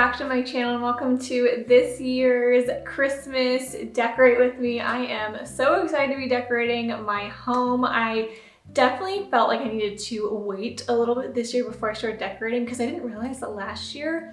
back to my channel and welcome to this year's Christmas Decorate With Me. I am so excited to be decorating my home. I definitely felt like I needed to wait a little bit this year before I started decorating because I didn't realize that last year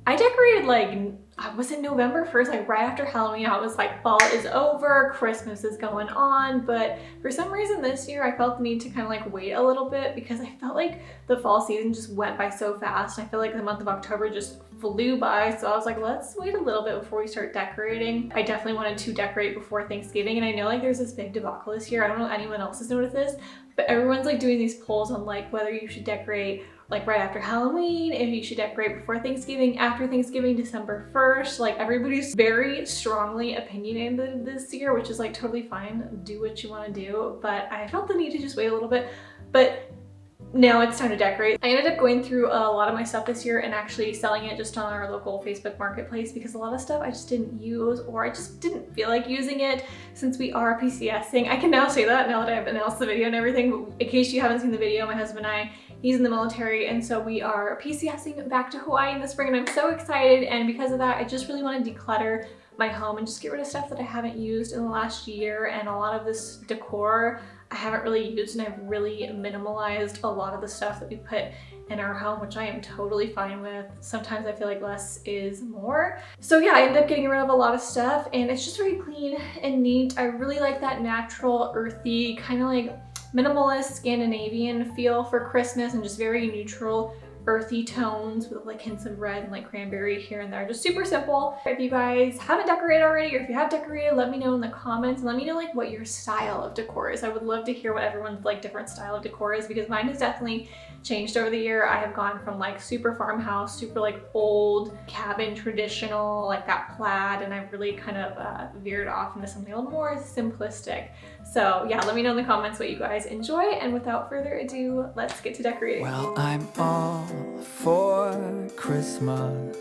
I decorated was it November 1st, like right after Halloween. I was like, fall is over, Christmas is going on, but for some reason this year I felt the need to kind of like wait a little bit because I felt like the fall season just went by so fast. I feel like the month of October just flew by, so I was like, let's wait a little bit before we start decorating. I definitely wanted to decorate before Thanksgiving, and I know like there's this big debacle this year. I don't know if anyone else has noticed this, but everyone's like doing these polls on like whether you should decorate like right after Halloween, if you should decorate before Thanksgiving, after Thanksgiving, December 1st. Like everybody's very strongly opinionated this year, which is like totally fine. Do what you want to do. But I felt the need to just wait a little bit. But now it's time to decorate. I ended up going through a lot of my stuff this year and actually selling it just on our local Facebook marketplace because a lot of stuff I just didn't use, or I just didn't feel like using it since we are PCSing. I can now say that now that I've announced the video and everything. But in case you haven't seen the video, my husband and I, he's in the military, and so we are PCSing back to Hawaii in the spring, and I'm so excited. And because of that, I just really want to declutter my home and just get rid of stuff that I haven't used in the last year. And a lot of this decor I haven't really used, and I've really minimalized a lot of the stuff that we put in our home, which I am totally fine with. Sometimes I feel like less is more. So yeah, I ended up getting rid of a lot of stuff, and it's just very clean and neat. I really like that natural, earthy, kind of like minimalist Scandinavian feel for Christmas, and just very neutral, earthy tones with like hints of red and like cranberry here and there. Just super simple. If you guys haven't decorated already, or if you have decorated, let me know in the comments, and let me know like what your style of decor is. I would love to hear what everyone's like different style of decor is, because mine has definitely changed over the year. I have gone from like super farmhouse, super like old cabin traditional, like that plaid, and I've really kind of veered off into something a little more simplistic. So yeah, let me know in the comments what you guys enjoy, and without further ado, let's get to decorating. Well, I'm all for Christmas.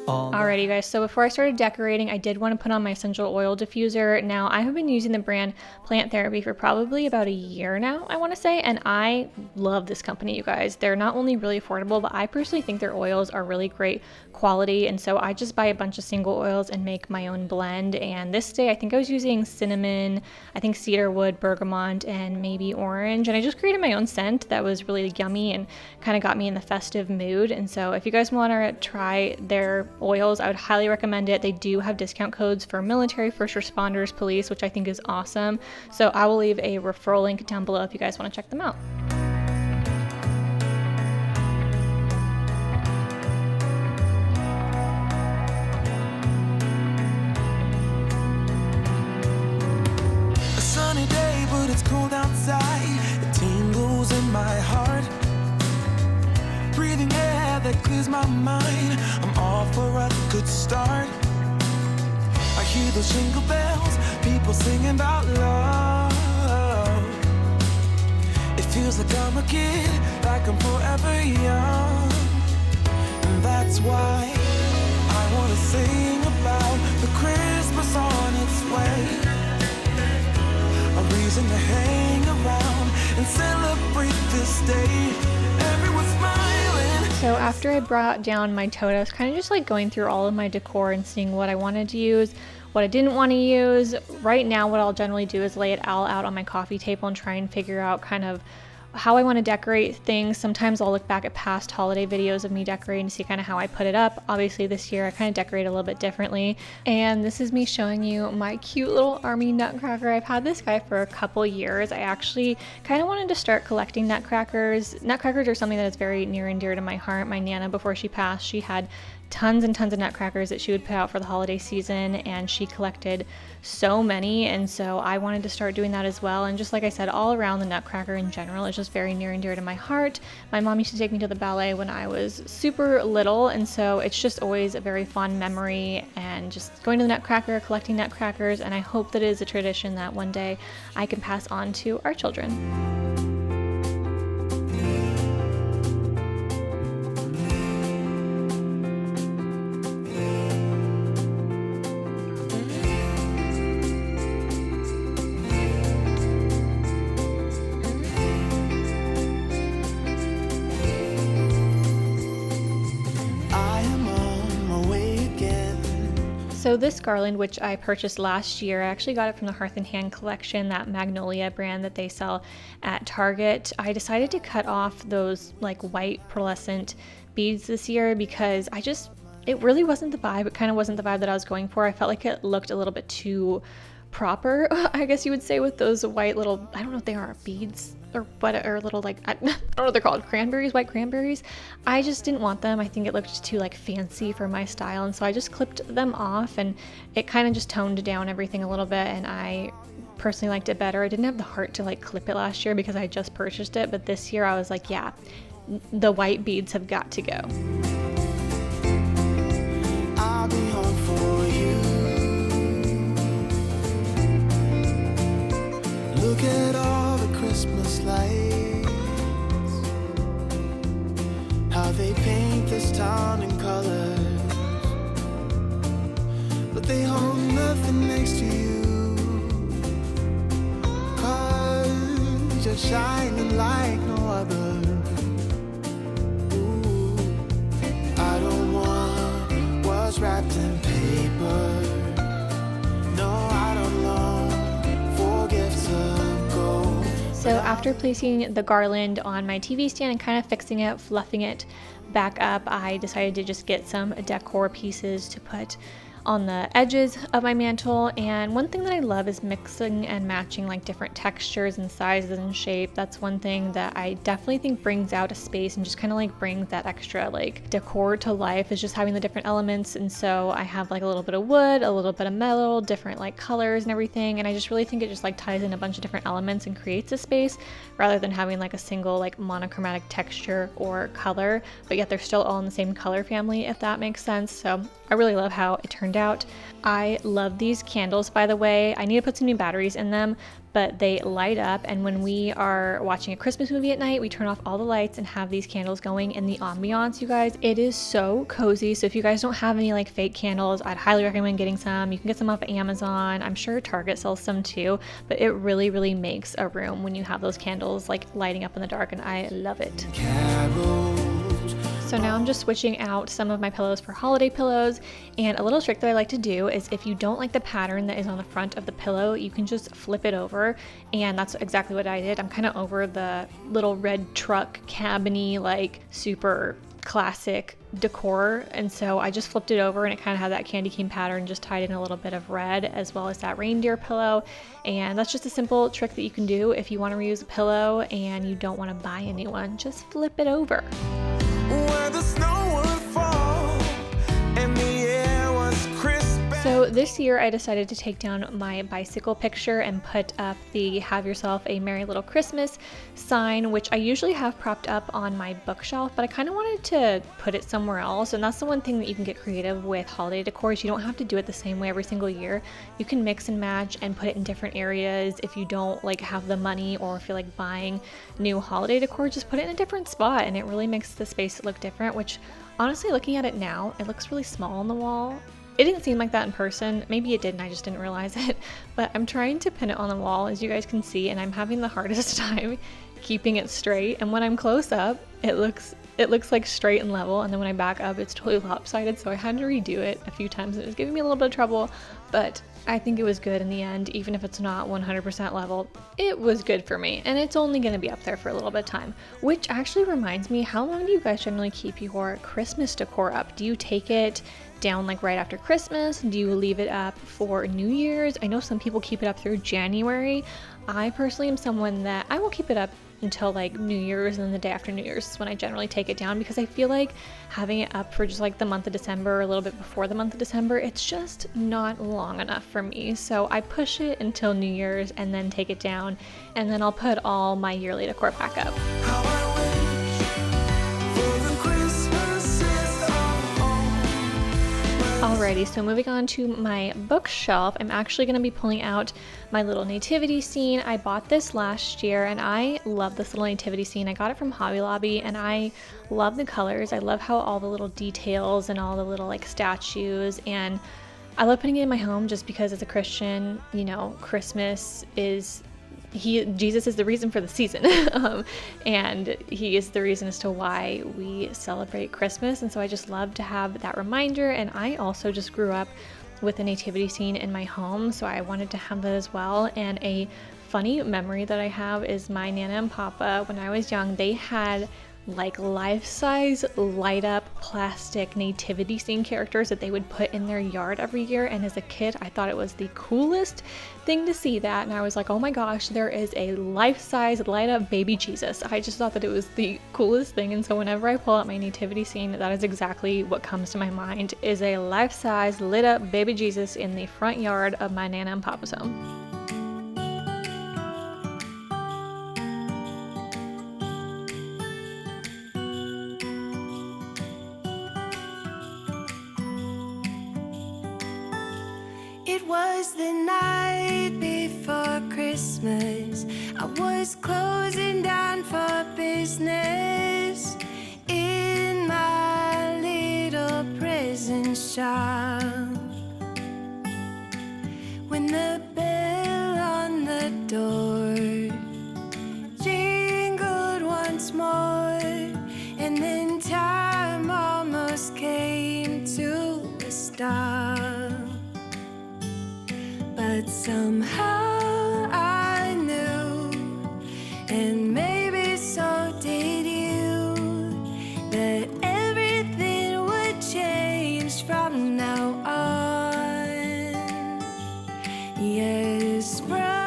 Alrighty you guys, so before I started decorating, I did want to put on my essential oil diffuser. Now, I have been using the brand Plant Therapy for probably about a year now, I want to say, and I love this company, you guys. They're not only really affordable, but I personally think their oils are really great quality, and so I just buy a bunch of single oils and make my own blend. And this day, I think I was using cinnamon, I think cedarwood, bergamot, and maybe orange, and I just created my own scent that was really yummy and kind of got me in the festive mood. And so if you guys want to try their oils, I would highly recommend it. They do have discount codes for military, first responders, police, which I think is awesome. So I will leave a referral link down below if you guys want to check them out. A sunny day, but it's cold outside. It tingles in my heart. Breathing air that clears my mind. I'm all for a good start. I hear those jingle bells, people singing about love. It feels like I'm a kid, like I'm forever young. And that's why I wanna sing about the Christmas on its way. A reason to hang around and celebrate this day. Everyone's smiling. So after I brought down my tote, I was kind of just like going through all of my decor and seeing what I wanted to use, what I didn't want to use. Right now, what I'll generally do is lay it all out on my coffee table and try and figure out kind of how I want to decorate things. Sometimes I'll look back at past holiday videos of me decorating to see kind of how I put it up. Obviously this year I kind of decorate a little bit differently. And this is me showing you my cute little army nutcracker. I've had this guy for a couple years. I actually kind of wanted to start collecting nutcrackers. Nutcrackers are something that is very near and dear to my heart. My Nana, before she passed, she had tons and tons of nutcrackers that she would put out for the holiday season, and she collected so many, and so I wanted to start doing that as well. And just like I said, all around the nutcracker in general is just very near and dear to my heart. My mom used to take me to the ballet when I was super little, and so it's just always a very fond memory, and just going to the nutcracker, collecting nutcrackers, and I hope that it is a tradition that one day I can pass on to our children. So this garland, which I purchased last year, I actually got it from the Hearth and Hand collection, that Magnolia brand that they sell at Target. I decided to cut off those like white pearlescent beads this year because it really wasn't the vibe. It kind of wasn't the vibe that I was going for. I felt like it looked a little bit too proper, I guess you would say, with those white little, I don't know if they are beads or what, or little like, I don't know what they're called, white cranberries. I just didn't want them. I think it looked too like fancy for my style, and so I just clipped them off, and it kind of just toned down everything a little bit, and I personally liked it better. I didn't have the heart to like clip it last year because I just purchased it, but this year I was like, yeah, the white beads have got to go. I'll be home for you. Look at all the Christmas lights, how they paint this town in colors, but they hold nothing next to you, 'cause you're shining like no other. Ooh, I don't want what's wrapped in paper. No, I don't long for gifts of gold. So after placing the garland on my TV stand and kind of fixing it, fluffing it back up, I decided to just get some decor pieces to put on the edges of my mantle. And one thing that I love is mixing and matching like different textures and sizes and shape. That's one thing that I definitely think brings out a space and just kind of like brings that extra like decor to life, is just having the different elements. And so I have like a little bit of wood, a little bit of metal, different like colors and everything, and I just really think it just like ties in a bunch of different elements and creates a space rather than having like a single like monochromatic texture or color, but yet they're still all in the same color family, if that makes sense. So I really love how it turned out. I love these candles, by the way. I need to put some new batteries in them, but they light up, and when we are watching a Christmas movie at night, we turn off all the lights and have these candles going, and the ambiance, you guys, it is so cozy. So if you guys don't have any like fake candles, I'd highly recommend getting some. You can get some off of Amazon. I'm sure Target sells some too, but it really, really makes a room when you have those candles like lighting up in the dark, and I love it. So now I'm just switching out some of my pillows for holiday pillows, and a little trick that I like to do is if you don't like the pattern that is on the front of the pillow, you can just flip it over, and that's exactly what I did. I'm kind of over the little red truck cabiny like super classic decor, and so I just flipped it over, and it kind of had that candy cane pattern, just tied in a little bit of red as well as that reindeer pillow. And that's just a simple trick that you can do if you want to reuse a pillow and you don't want to buy a new one. Just flip it over. Where the snow would fall and the air was crisp. So this year I decided to take down my bicycle picture and put up the Have Yourself a Merry Little Christmas sign, which I usually have propped up on my bookshelf, but I kind of wanted to put it somewhere else. And that's the one thing that you can get creative with holiday decor, is you don't have to do it the same way every single year. You can mix and match and put it in different areas. If you don't like have the money or feel like buying new holiday decor, just put it in a different spot, and it really makes the space look different, which honestly, looking at it now, it looks really small on the wall. It didn't seem like that in person. Maybe it did and I just didn't realize it, but I'm trying to pin it on the wall, as you guys can see, and I'm having the hardest time keeping it straight. And when I'm close up, it looks like straight and level, and then when I back up, it's totally lopsided, so I had to redo it a few times. It was giving me a little bit of trouble, but I think it was good in the end. Even if it's not 100% level, it was good for me, and it's only going to be up there for a little bit of time. Which actually reminds me, how long do you guys generally keep your Christmas decor up? Do you take it down like right after Christmas? Do you leave it up for New Year's? I know some people keep it up through January. I personally am someone that I will keep it up until like New Year's, and then the day after New Year's is when I generally take it down, because I feel like having it up for just like the month of December or a little bit before the month of December, it's just not long enough for me. So I push it until New Year's and then take it down, and then I'll put all my yearly decor back up. How I wish for the Christmases of old. Alrighty, so moving on to my bookshelf, I'm actually going to be pulling out my little nativity scene. I bought this last year, and I love this little nativity scene. I got it from Hobby Lobby, and I love the colors. I love how all the little details and all the little like statues, and I love putting it in my home just because as a Christian, you know, Christmas is Jesus is the reason for the season, and he is the reason as to why we celebrate Christmas. And so I just love to have that reminder. And I also just grew up with a nativity scene in my home, so I wanted to have that as well. And a funny memory that I have is my Nana and Papa, when I was young, they had like life-size light up plastic nativity scene characters that they would put in their yard every year. And as a kid, I thought it was the coolest thing to see that. And I was like, oh my gosh, there is a life-size light up baby Jesus. I just thought that it was the coolest thing. And so whenever I pull out my nativity scene, that is exactly what comes to my mind, is a life-size lit up baby Jesus in the front yard of my Nana and Papa's home. It was the night before Christmas. I was closing down for business in my little present shop, when the bell on the door jingled once more, and then time almost came to a stop. But somehow I knew, and maybe so did you, that everything would change from now on. Yes,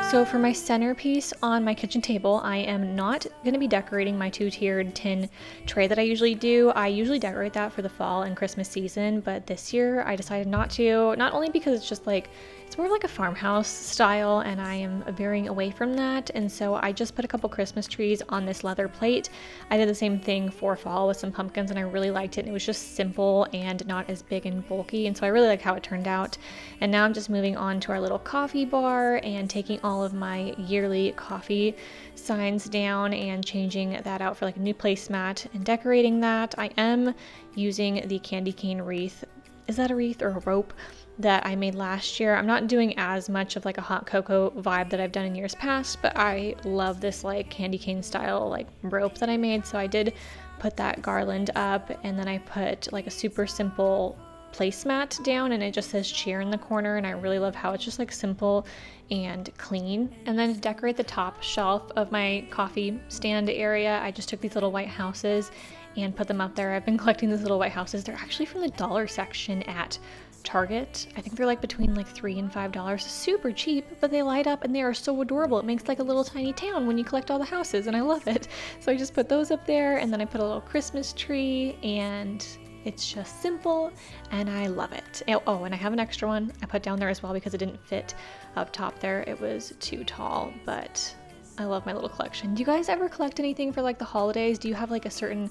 So for my centerpiece on my kitchen table, I am not going to be decorating my 2-tiered tin tray that I usually do. I usually decorate that for the fall and Christmas season, but this year I decided not to, not only because it's just like, it's more of like a farmhouse style and I am veering away from that. And so I just put a couple Christmas trees on this leather plate. I did the same thing for fall with some pumpkins and I really liked it. And it was just simple and not as big and bulky. And so I really like how it turned out. And now I'm just moving on to our little coffee bar and taking all of my yearly coffee signs down and changing that out for like a new placemat and decorating that. I am using the candy cane wreath. Is that a wreath or a rope that I made last year? I'm not doing as much of like a hot cocoa vibe that I've done in years past, but I love this like candy cane style like rope that I made. So I did put that garland up, and then I put like a super simple placemat down and it just says cheer in the corner, and I really love how it's just like simple and clean. And then to decorate the top shelf of my coffee stand area, I just took these little white houses and put them up there. I've been collecting these little white houses. They're actually from the dollar section at Target. I think they're like between like $3 and $5. Super cheap, but they light up and they are so adorable. It makes like a little tiny town when you collect all the houses, and I love it. So I just put those up there, and then I put a little Christmas tree, and it's just simple and I love it. Oh, and I have an extra one I put down there as well because it didn't fit up top there. It was too tall, but I love my little collection. Do you guys ever collect anything for like the holidays? Do you have like a certain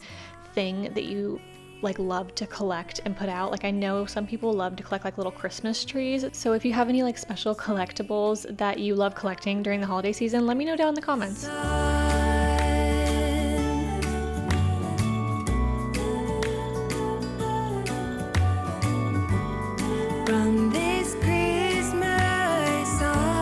thing that you like love to collect and put out? Like I know some people love to collect like little Christmas trees. So if you have any like special collectibles that you love collecting during the holiday season, let me know down in the comments. from this Christmas on.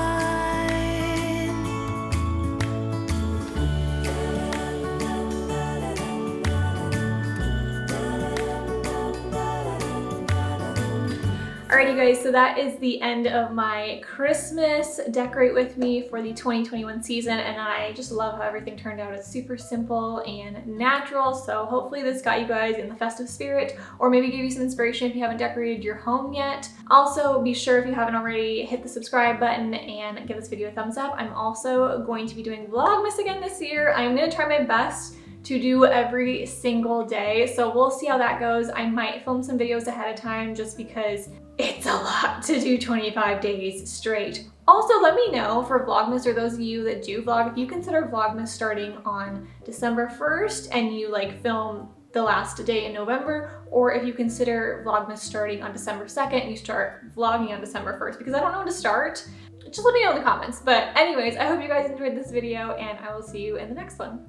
Alrighty guys, so that is the end of my Christmas decorate with me for the 2021 season, and I just love how everything turned out. It's super simple and natural, so hopefully this got you guys in the festive spirit, or maybe gave you some inspiration if you haven't decorated your home yet. Also, be sure if you haven't already, hit the subscribe button and give this video a thumbs up. I'm also going to be doing Vlogmas again this year. I'm gonna try my best to do every single day, so we'll see how that goes. I might film some videos ahead of time just because it's a lot to do 25 days straight. Also, let me know for Vlogmas, or those of you that do vlog, if you consider Vlogmas starting on December 1st and you like film the last day in November, or if you consider Vlogmas starting on December 2nd and you start vlogging on December 1st, because I don't know when to start. Just let me know in the comments. But anyways, I hope you guys enjoyed this video and I will see you in the next one.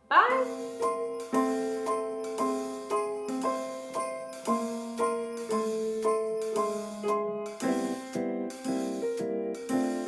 Bye!